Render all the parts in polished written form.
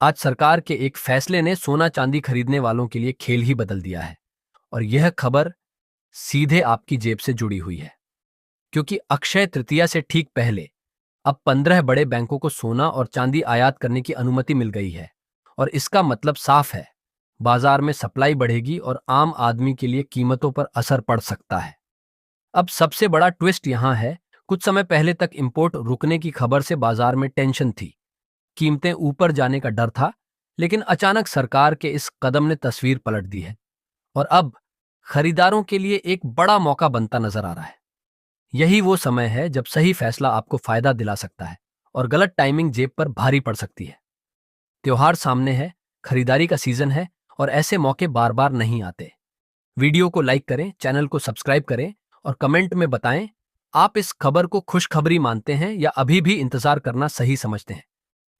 आज सरकार के एक फैसले ने सोना चांदी खरीदने वालों के लिए खेल ही बदल दिया है। और यह खबर सीधे आपकी जेब से जुड़ी हुई है, क्योंकि अक्षय तृतीया से ठीक पहले अब 15 बड़े बैंकों को सोना और चांदी आयात करने की अनुमति मिल गई है। और इसका मतलब साफ है, बाजार में सप्लाई बढ़ेगी और आम आदमी के लिए कीमतों पर असर पड़ सकता है। अब सबसे बड़ा ट्विस्ट यहां है, कुछ समय पहले तक इंपोर्ट रुकने की खबर से बाजार में टेंशन थी, कीमतें ऊपर जाने का डर था। लेकिन अचानक सरकार के इस कदम ने तस्वीर पलट दी है और अब खरीदारों के लिए एक बड़ा मौका बनता नजर आ रहा है। यही वो समय है जब सही फैसला आपको फायदा दिला सकता है और गलत टाइमिंग जेब पर भारी पड़ सकती है। त्योहार सामने है, खरीदारी का सीजन है और ऐसे मौके बार बार नहीं आते। वीडियो को लाइक करें, चैनल को सब्सक्राइब करें और कमेंट में बताएं आप इस खबर को खुशखबरी मानते हैं या अभी भी इंतजार करना सही समझते हैं,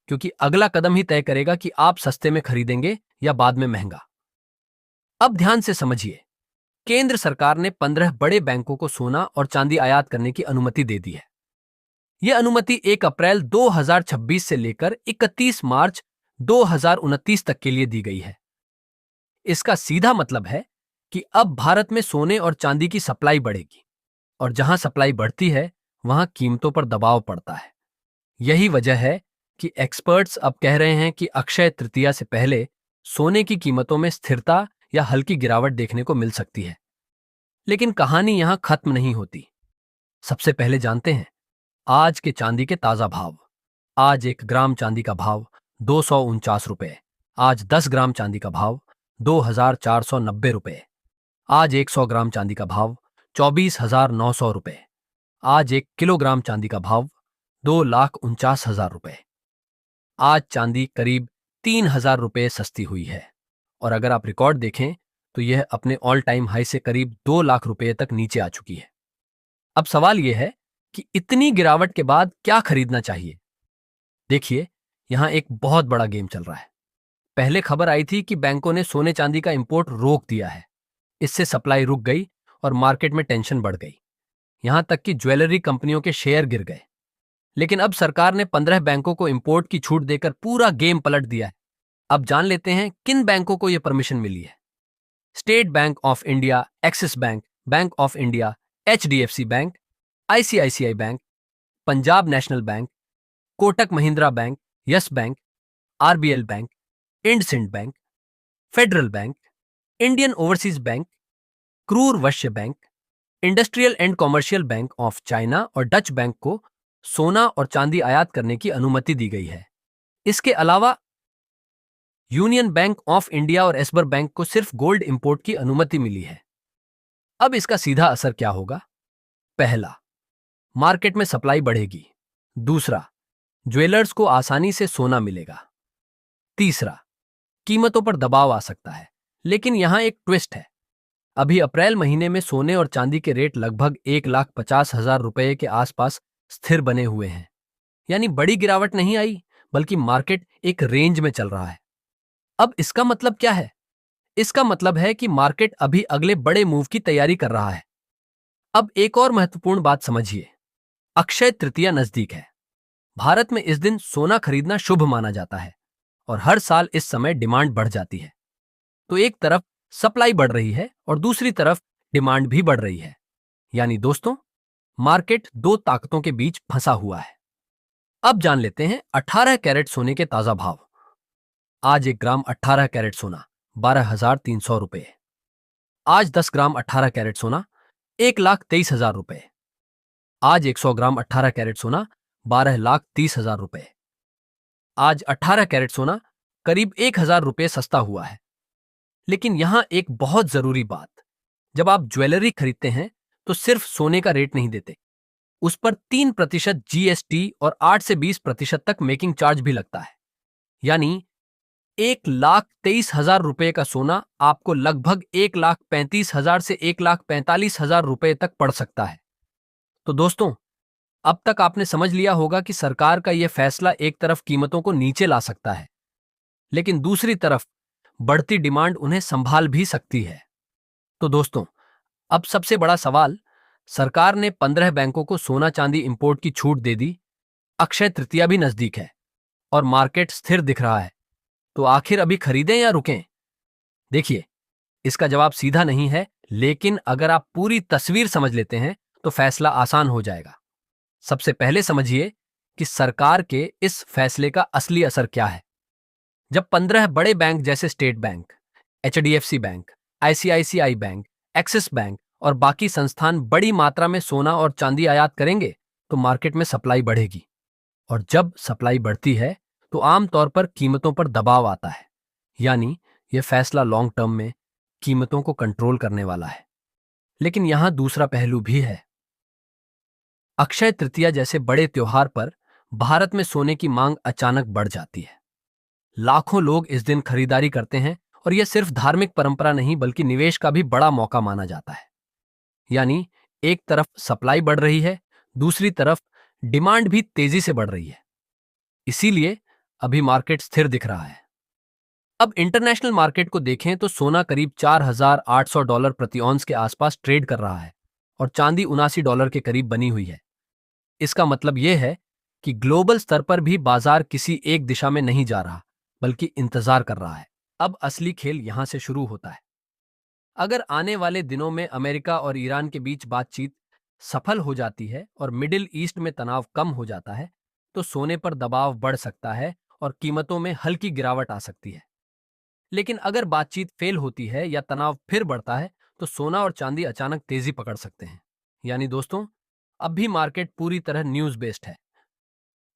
क्योंकि अगला कदम ही तय करेगा कि आप सस्ते में खरीदेंगे या बाद में महंगा। अब ध्यान से समझिए, केंद्र सरकार ने 15 बड़े बैंकों को सोना और चांदी आयात करने की अनुमति दे दी है। यह अनुमति 1 अप्रैल 2026 से लेकर 31 मार्च 2029 तक के लिए दी गई है। इसका सीधा मतलब है कि अब भारत में सोने और चांदी की सप्लाई बढ़ेगी और जहां सप्लाई बढ़ती है वहां कीमतों पर दबाव पड़ता है। यही वजह है कि एक्सपर्ट्स अब कह रहे हैं कि अक्षय तृतीया से पहले सोने की कीमतों में स्थिरता या हल्की गिरावट देखने को मिल सकती है। लेकिन कहानी यहां खत्म नहीं होती। सबसे पहले जानते हैं आज के चांदी के ताजा भाव। आज 1 ग्राम चांदी का भाव 249 रुपए। आज 10 ग्राम चांदी का भाव 2490 रुपए। आज 100 ग्राम चांदी का भाव 24,900 रुपए। आज 1 किलोग्राम चांदी का भाव 2,49,000 रुपए। आज चांदी करीब 3,000 रुपए सस्ती हुई है और अगर आप रिकॉर्ड देखें तो यह अपने ऑल टाइम हाई से करीब 2 लाख रुपए तक नीचे आ चुकी है। अब सवाल यह है कि इतनी गिरावट के बाद क्या खरीदना चाहिए। देखिए, यहां एक बहुत बड़ा गेम चल रहा है। पहले खबर आई थी कि बैंकों ने सोने चांदी का इंपोर्ट रोक दिया है। इससे सप्लाई रुक गई और मार्केट में टेंशन बढ़ गई। यहां तक कि ज्वेलरी कंपनियों के शेयर गिर गए। लेकिन अब सरकार ने 15 बैंकों को इंपोर्ट की छूट देकर पूरा गेम पलट दिया है। अब जान लेते हैं किन बैंकों को यह परमिशन मिली है। State bank of India, axis bank, bank of India, HDFC bank, ICICI bank, Punjab national bank, Kotak Mahindra bank, yes bank, RBL bank, IndusInd bank, federal bank, Indian overseas bank, क्रूर वैश्य bank, industrial and commercial bank of China और Dutch bank को सोना और चांदी आयात करने की अनुमति दी गई है। इसके अलावा यूनियन बैंक ऑफ इंडिया और एसबर बैंक को सिर्फ गोल्ड इंपोर्ट की अनुमति मिली है। अब इसका सीधा असर क्या होगा? पहला, मार्केट में सप्लाई बढ़ेगी। दूसरा, ज्वेलर्स को आसानी से सोना मिलेगा। तीसरा, कीमतों पर दबाव आ सकता है। लेकिन यहां एक ट्विस्ट है। अभी अप्रैल महीने में सोने और चांदी के रेट लगभग 1,50,000 रुपए के आसपास स्थिर बने हुए हैं। यानी बड़ी गिरावट नहीं आई, बल्कि मार्केट एक रेंज में चल रहा है। अब इसका मतलब क्या है? इसका मतलब है कि मार्केट अभी अगले बड़े मूव की तैयारी कर रहा है। अब एक और महत्वपूर्ण बात समझिए, अक्षय तृतीया नजदीक है। भारत में इस दिन सोना खरीदना शुभ माना जाता है और हर साल इस समय डिमांड बढ़ जाती है। तो एक तरफ सप्लाई बढ़ रही है और दूसरी तरफ डिमांड भी बढ़ रही है। यानी दोस्तों, मार्केट दो ताकतों के बीच फंसा हुआ है। अब जान लेते हैं 18 कैरेट सोने के ताजा भाव। आज 1 ग्राम 18 कैरेट सोना 12,300 रुपए। आज 10 ग्राम 18 कैरेट सोना 1,23,000 रुपए। आज 100 ग्राम 18 कैरेट सोना 12,30,000 रुपए। आज 18 कैरेट सोना करीब 1,000 रुपए सस्ता हुआ है। लेकिन यहां एक बहुत जरूरी बात, जब आप ज्वेलरी खरीदते हैं तो सिर्फ सोने का रेट नहीं देते, उस पर 3% GST और 8 से 20% तक मेकिंग चार्ज भी लगता है। यानी 1,23,000 रुपए का सोना आपको लगभग 1,35,000 से 1,45,000 रुपए तक पड़ सकता है। तो दोस्तों, अब तक आपने समझ लिया होगा कि सरकार का यह फैसला एक तरफ कीमतों को नीचे ला सकता है, लेकिन दूसरी तरफ बढ़ती डिमांड उन्हें संभाल भी सकती है। तो दोस्तों, अब सबसे बड़ा सवाल, सरकार ने 15 बैंकों को सोना चांदी इंपोर्ट की छूट दे दी, अक्षय तृतीया भी नजदीक है और मार्केट स्थिर दिख रहा है। तो आखिर अभी खरीदें या रुकें? देखिए, इसका जवाब सीधा नहीं है, लेकिन अगर आप पूरी तस्वीर समझ लेते हैं तो फैसला आसान हो जाएगा। सबसे पहले समझिए कि सरकार के इस फैसले का असली असर क्या है। जब 15 बड़े बैंक जैसे state bank, HDFC bank, ICICI bank, axis bank और बाकी संस्थान बड़ी मात्रा में सोना और चांदी आयात करेंगे तो मार्केट में सप्लाई बढ़ेगी। और जब सप्लाई बढ़ती है तो आमतौर पर कीमतों पर दबाव आता है। यानी यह फैसला लॉन्ग टर्म में कीमतों को कंट्रोल करने वाला है। लेकिन यहां दूसरा पहलू भी है। अक्षय तृतीया जैसे बड़े त्योहार पर भारत में सोने की मांग अचानक बढ़ जाती है। लाखों लोग इस दिन खरीदारी करते हैं और यह सिर्फ धार्मिक परंपरा नहीं बल्कि निवेश का भी बड़ा मौका माना जाता है। यानी एक तरफ सप्लाई बढ़ रही है, दूसरी तरफ डिमांड भी तेजी से बढ़ रही है। इसीलिए अभी मार्केट स्थिर दिख रहा है। अब इंटरनेशनल मार्केट को देखें तो सोना करीब $4,800 प्रति औंस के आसपास ट्रेड कर रहा है और चांदी $79 के करीब बनी हुई है। इसका मतलब यह है कि ग्लोबल स्तर पर भी बाजार किसी एक दिशा में नहीं जा रहा, बल्कि इंतजार कर रहा है। अब असली खेल यहां से शुरू होता है। अगर आने वाले दिनों में अमेरिका और ईरान के बीच बातचीत सफल हो जाती है और मिडिल ईस्ट में तनाव कम हो जाता है, तो सोने पर दबाव बढ़ सकता है और कीमतों में हल्की गिरावट आ सकती है। लेकिन अगर बातचीत फेल होती है या तनाव फिर बढ़ता है, तो सोना और चांदी अचानक तेजी पकड़ सकते हैं। यानी दोस्तों, अब भी मार्केट पूरी तरह न्यूज बेस्ड है।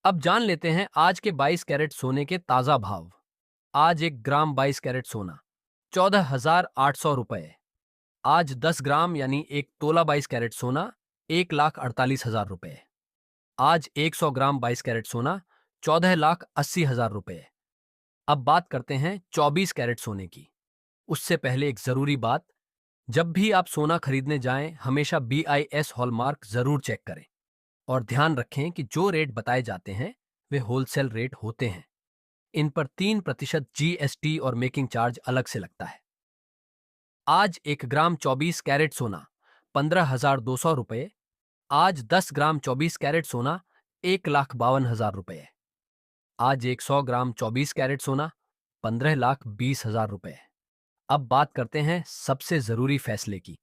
अब जान लेते हैं आज के 22 कैरेट सोने के ताजा भाव। आज 1 ग्राम 22 कैरेट सोना 14,800 रुपए। आज 10 ग्राम यानी 1 तोला 22 कैरेट सोना 1,48,000 रुपए। आज 100 ग्राम 22 कैरेट सोना 14,80,000 रुपए। अब बात करते हैं 24 कैरेट सोने की। उससे पहले एक जरूरी बात, जब भी आप सोना खरीदने जाएं हमेशा BIS हॉलमार्क जरूर चेक करें और ध्यान रखें कि जो रेट बताए जाते हैं वे होलसेल रेट होते हैं। इन पर 3% GST और मेकिंग चार्ज अलग से लगता है। आज 1 ग्राम 24 कैरेट सोना 15,200 रुपये। आज 10 ग्राम 24 कैरेट सोना 1,52,000 रुपये। आज 100 ग्राम 24 कैरेट सोना 15,20,000 रुपये। अब बात करते हैं सबसे जरूरी फैसले की।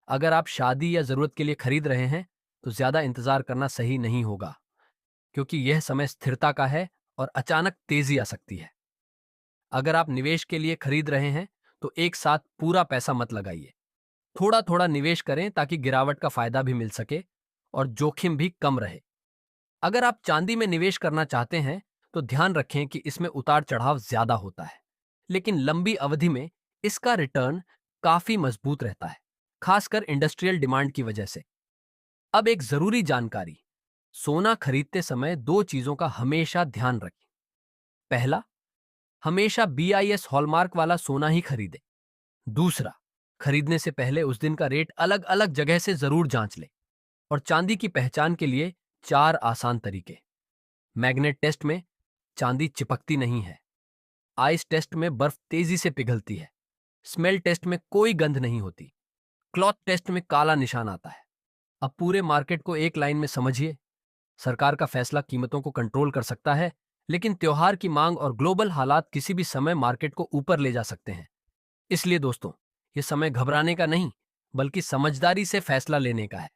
अगर आप शादी या जरूरत के लिए खरीद रहे हैं तो ज्यादा इंतजार करना सही नहीं होगा, क्योंकि यह समय स्थिरता का है और अचानक तेजी आ सकती है। अगर आप निवेश के लिए खरीद रहे हैं तो एक साथ पूरा पैसा मत लगाइए। थोड़ा थोड़ा निवेश करें ताकि गिरावट का फायदा भी मिल सके और जोखिम भी कम रहे। अगर आप चांदी में निवेश करना चाहते हैं तो ध्यान रखें कि इसमें उतार चढ़ाव ज्यादा होता है, लेकिन लंबी अवधि में इसका रिटर्न काफी मजबूत रहता है, खासकर इंडस्ट्रियल डिमांड की वजह से। अब एक जरूरी जानकारी, सोना खरीदते समय 2 चीजों का हमेशा ध्यान रखें। पहला, हमेशा BIS हॉलमार्क वाला सोना ही खरीदें। दूसरा, खरीदने से पहले उस दिन का रेट अलग अलग जगह से जरूर जांच लें। और चांदी की पहचान के लिए 4 आसान तरीके। मैग्नेट टेस्ट में चांदी चिपकती नहीं है। आइस टेस्ट में बर्फ तेजी से पिघलती है। स्मेल टेस्ट में कोई गंध नहीं होती। क्लॉथ टेस्ट में काला निशान आता है। अब पूरे मार्केट को एक लाइन में समझिए। सरकार का फैसला कीमतों को कंट्रोल कर सकता है, लेकिन त्योहार की मांग और ग्लोबल हालात किसी भी समय मार्केट को ऊपर ले जा सकते हैं। इसलिए दोस्तों, ये समय घबराने का नहीं, बल्कि समझदारी से फैसला लेने का है।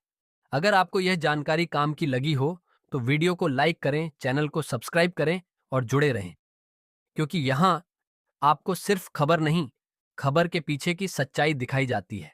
अगर आपको यह जानकारी काम की लगी हो तो वीडियो को लाइक करें, चैनल को सब्सक्राइब करें और जुड़े रहें, क्योंकि यहाँ आपको सिर्फ खबर नहीं, खबर के पीछे की सच्चाई दिखाई जाती है।